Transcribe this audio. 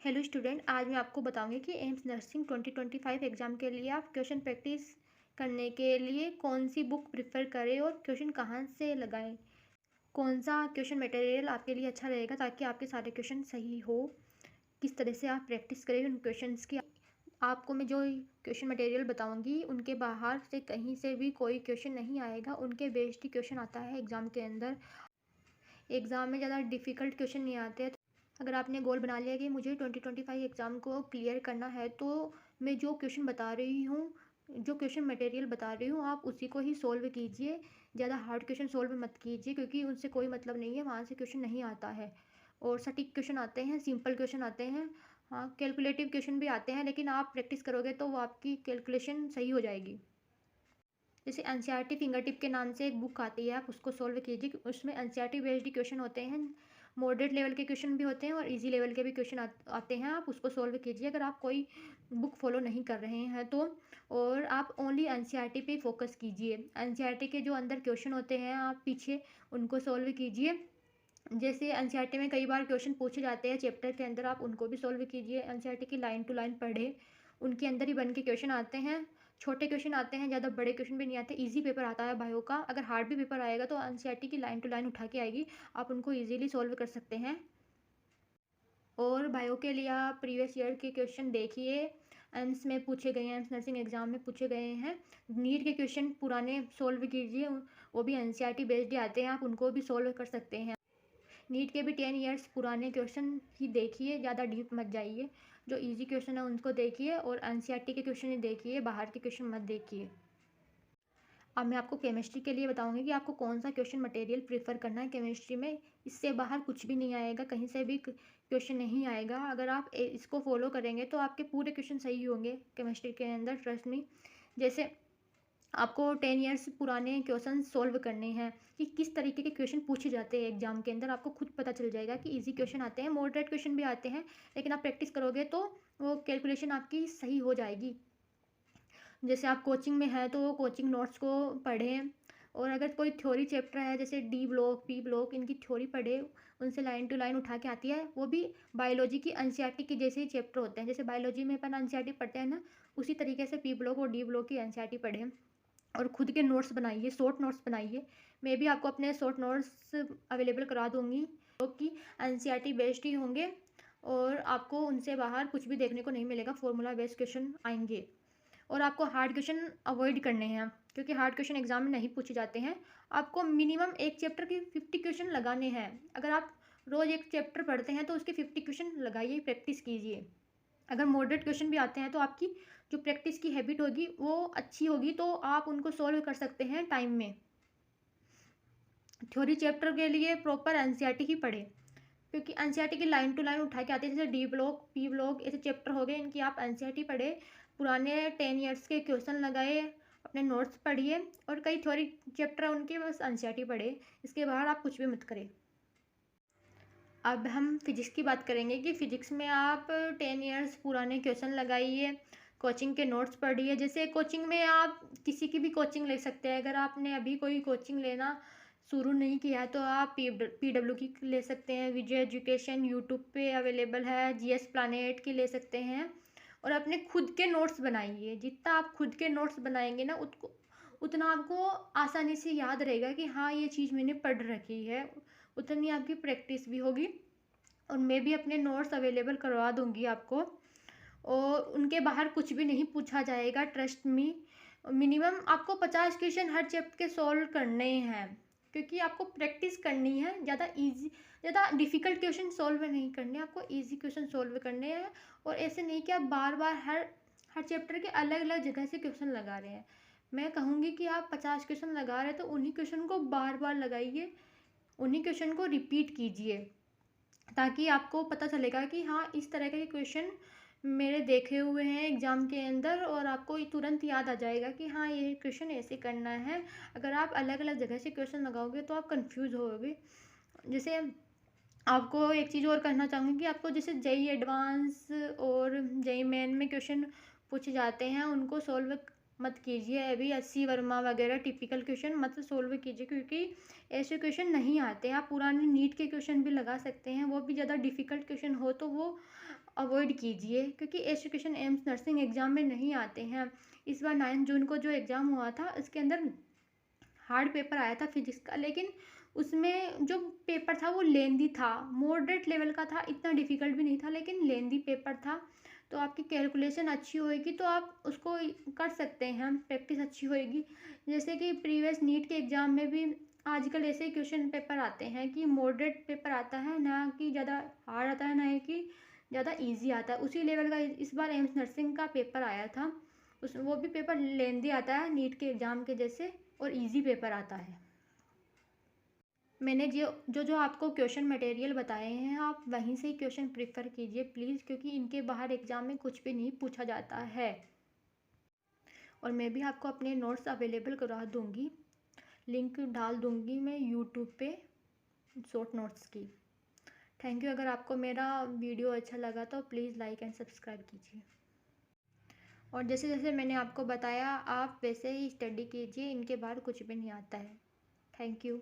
Hello student, आज मैं आपको बताऊंगी कि एम्स नर्सिंग 2025 एग्ज़ाम के लिए आप क्वेश्चन प्रैक्टिस करने के लिए कौन सी बुक प्रेफर करें और क्वेश्चन कहाँ से लगाएं। कौन सा क्वेश्चन मटेरियल आपके लिए अच्छा रहेगा ताकि आपके सारे क्वेश्चन सही हो। किस तरह से आप प्रैक्टिस करें उन क्वेश्चंस की। आपको मैं जो क्वेश्चन मटेरियल बताऊंगी उनके बाहर से कहीं से भी कोई क्वेश्चन नहीं आएगा, उनके बेस्ड ही क्वेश्चन आता है एग्ज़ाम के अंदर। एग्ज़ाम में ज़्यादा डिफ़िकल्ट क्वेश्चन नहीं आते। अगर आपने गोल बना लिया कि मुझे 2025 एग्ज़ाम को क्लियर करना है, तो मैं जो क्वेश्चन बता रही हूँ, जो क्वेश्चन मटेरियल बता रही हूँ, आप उसी को ही सोल्व कीजिए। ज़्यादा हार्ड क्वेश्चन सोल्व मत कीजिए, क्योंकि उनसे कोई मतलब नहीं है, वहाँ से क्वेश्चन नहीं आता है। और सटीक क्वेश्चन आते हैं, सिंपल क्वेश्चन आते हैं, हाँ कैलकुलेटिव क्वेश्चन भी आते हैं, लेकिन आप प्रैक्टिस करोगे तो वो आपकी कैलकुलेशन सही हो जाएगी। जैसे एनसीईआरटी फिंगर टिप के नाम से एक बुक आती है, आप उसको सोल्व कीजिए। उसमें एनसीईआरटी बेस्ड क्वेश्चन होते हैं, मॉडरेट लेवल के क्वेश्चन भी होते हैं और इजी लेवल के भी क्वेश्चन आते हैं। आप उसको सोल्व कीजिए अगर आप कोई बुक फॉलो नहीं कर रहे हैं तो। और आप ओनली एनसीईआरटी पे फोकस कीजिए। एनसीईआरटी के जो अंदर क्वेश्चन होते हैं आप पीछे उनको सोल्व कीजिए। जैसे एनसीईआरटी में कई बार क्वेश्चन पूछे जाते हैं चैप्टर के अंदर, आप उनको भी सोल्व कीजिए। एनसीईआरटी की लाइन टू लाइन पढ़े, उनके अंदर ही बन के क्वेश्चन आते हैं। छोटे क्वेश्चन आते हैं, ज़्यादा बड़े क्वेश्चन भी नहीं आते। इजी पेपर आता है बायो का। अगर हार्ड भी पेपर आएगा तो एनसीईआरटी की लाइन टू लाइन उठा के आएगी, आप उनको ईजिली सोल्व कर सकते हैं। और बायो के लिए आप प्रीवियस ईयर के क्वेश्चन देखिए, एम्स में पूछे गए हैं, एम्स नर्सिंग एग्जाम में पूछे गए हैं। नीट के क्वेश्चन पुराने सोल्व कीजिए, वो भी एनसीईआरटी बेस्ड आते हैं, आप उनको भी सोल्व कर सकते हैं। नीट के भी 10 इयर्स पुराने क्वेश्चन ही देखिए, ज़्यादा डीप मत जाइए। जो इजी क्वेश्चन है उनको देखिए और एनसीईआरटी के क्वेश्चन ही देखिए, बाहर के क्वेश्चन मत देखिए। अब मैं आपको केमिस्ट्री के लिए बताऊंगी कि आपको कौन सा क्वेश्चन मटेरियल प्रेफर करना है केमिस्ट्री में। इससे बाहर कुछ भी नहीं आएगा, कहीं से भी क्वेश्चन नहीं आएगा। अगर आप इसको फॉलो करेंगे तो आपके पूरे क्वेश्चन सही होंगे केमिस्ट्री के अंदर, ट्रस्ट मी। जैसे आपको 10 इयर्स पुराने क्वेश्चन सोल्व करने हैं कि किस तरीके के क्वेश्चन पूछे जाते हैं एग्जाम के अंदर, आपको खुद पता चल जाएगा कि इजी क्वेश्चन आते हैं, मॉडरेट क्वेश्चन भी आते हैं, लेकिन आप प्रैक्टिस करोगे तो वो कैलकुलेशन आपकी सही हो जाएगी। जैसे आप कोचिंग में है तो कोचिंग नोट्स को पढ़ें। और अगर कोई थ्योरी चैप्टर है जैसे डी ब्लॉक, पी ब्लॉक, इनकी थ्योरी पढ़े, उनसे लाइन टू लाइन उठा के आती है। वो भी बायोलॉजी की एनसीईआरटी के जैसे ही चैप्टर होते हैं। जैसे बायोलॉजी में अपन एनसीईआरटी पढ़ते हैं ना, उसी तरीके से पी ब्लॉक और डी ब्लॉक की एनसीईआरटी पढ़ें और खुद के नोट्स बनाइए, शॉर्ट नोट्स बनाइए। मैं भी आपको अपने शॉर्ट नोट्स अवेलेबल करा दूँगी, जो कि एनसीईआरटी बेस्ड ही होंगे और आपको उनसे बाहर कुछ भी देखने को नहीं मिलेगा। फॉर्मूला बेस्ड क्वेश्चन आएंगे और आपको हार्ड क्वेश्चन अवॉइड करने हैं, क्योंकि हार्ड क्वेश्चन एग्जाम में नहीं पूछे जाते हैं। आपको मिनिमम एक चैप्टर के 50 क्वेश्चन लगाने हैं। अगर आप रोज़ एक चैप्टर पढ़ते हैं तो उसके 50 क्वेश्चन लगाइए, प्रैक्टिस कीजिए। अगर मॉडरेट क्वेश्चन भी आते हैं तो आपकी जो प्रैक्टिस की हैबिट होगी वो अच्छी होगी, तो आप उनको सॉल्व कर सकते हैं टाइम में। थ्योरी चैप्टर के लिए प्रॉपर एनसीईआरटी ही पढ़े, क्योंकि एनसीईआरटी की लाइन टू लाइन उठा के आती है। जैसे डी ब्लॉक, पी ब्लॉक, ऐसे चैप्टर हो गए, इनकी आप एनसीईआरटी पढ़े, पुराने 10 इयर्स के क्वेश्चन लगाए, अपने नोट्स पढ़िए और कई थ्योरी चैप्टर है उनके बस एनसीईआरटी पढ़े। इसके बाहर आप कुछ भी मत करें। अब हम फिजिक्स की बात करेंगे कि फिजिक्स में आप 10 इयर्स पुराने क्वेश्चन लगाइए, कोचिंग के नोट्स पढ़िए। जैसे कोचिंग में आप किसी की भी कोचिंग ले सकते हैं। अगर आपने अभी कोई कोचिंग लेना शुरू नहीं किया है तो आप पीडब्ल्यू की ले सकते हैं, विजय एजुकेशन यूट्यूब पे अवेलेबल है, जीएस प्लानेट की ले सकते हैं। और अपने खुद के नोट्स बनाइए। जितना आप खुद के नोट्स बनाएंगे ना, उतना आपको आसानी से याद रहेगा कि हाँ ये चीज़ मैंने पढ़ रखी है, उतनी आपकी प्रैक्टिस भी होगी। और मैं भी अपने नोट्स अवेलेबल करवा दूँगी आपको, और उनके बाहर कुछ भी नहीं पूछा जाएगा, ट्रस्ट मी। मिनिमम आपको 50 क्वेश्चन हर चैप्टर के सॉल्व करने हैं, क्योंकि आपको प्रैक्टिस करनी है। ज़्यादा डिफ़िकल्ट क्वेश्चन सॉल्व नहीं करने, आपको ईजी क्वेश्चन सॉल्व करने हैं। और ऐसे नहीं कि आप बार बार हर हर चैप्टर के अलग अलग जगह से क्वेश्चन लगा रहे हैं। मैं कहूँगी कि आप 50 क्वेश्चन लगा रहे हैं तो उन्हीं क्वेश्चन को बार बार लगाइए, उन्हीं क्वेश्चन को रिपीट कीजिए, ताकि आपको पता चलेगा कि हाँ इस तरह के क्वेश्चन मेरे देखे हुए हैं एग्ज़ाम के अंदर, और आपको तुरंत याद आ जाएगा कि हाँ ये क्वेश्चन ऐसे करना है। अगर आप अलग अलग जगह से क्वेश्चन लगाओगे तो आप कंफ्यूज होगे। जैसे आपको एक चीज़ और कहना चाहूँगी कि आपको जैसे जेई एडवांस और जेई मेन में क्वेश्चन पूछे जाते हैं, उनको सॉल्व मत कीजिए, अभी अस्सी वर्मा वगैरह टिपिकल क्वेश्चन मत सोल्व कीजिए, क्योंकि ऐसे क्वेश्चन नहीं आते। आप पुराने नीट के क्वेश्चन भी लगा सकते हैं, वो भी ज़्यादा डिफ़िकल्ट क्वेश्चन हो तो वो अवॉइड कीजिए, क्योंकि ऐसे क्वेश्चन एम्स नर्सिंग एग्ज़ाम में नहीं आते हैं। इस बार 9 जून को जो एग्ज़ाम हुआ था इसके अंदर हार्ड पेपर आया था फिजिक्स का, लेकिन उसमें जो पेपर था वो लेंदी था, मॉडरेट लेवल का था, इतना डिफ़िकल्ट भी नहीं था, लेकिन लेंदी पेपर था। तो आपकी कैलकुलेशन अच्छी होएगी तो आप उसको कर सकते हैं, प्रैक्टिस अच्छी होएगी। जैसे कि प्रीवियस नीट के एग्ज़ाम में भी आजकल ऐसे ही क्वेश्चन पेपर आते हैं कि मॉडरेट पेपर आता है, ना कि ज़्यादा हार्ड आता है, ना ही कि ज़्यादा ईज़ी आता है। उसी लेवल का इस बार एम्स नर्सिंग का पेपर आया था। वो भी पेपर लेंदी आता है नीट के एग्ज़ाम के जैसे, और इजी पेपर आता है। मैंने जो आपको क्वेश्चन मटेरियल बताए हैं आप वहीं से ही क्वेश्चन प्रेफर कीजिए प्लीज़, क्योंकि इनके बाहर एग्ज़ाम में कुछ भी नहीं पूछा जाता है। और मैं भी आपको अपने नोट्स अवेलेबल करा दूँगी, लिंक डाल दूँगी मैं यूट्यूब पे शॉर्ट नोट्स की। Thank you. अगर आपको मेरा वीडियो अच्छा लगा तो प्लीज़ लाइक एंड सब्सक्राइब कीजिए। और जैसे जैसे मैंने आपको बताया आप वैसे ही स्टडी कीजिए, इनके बाहर कुछ भी नहीं आता है। Thank you.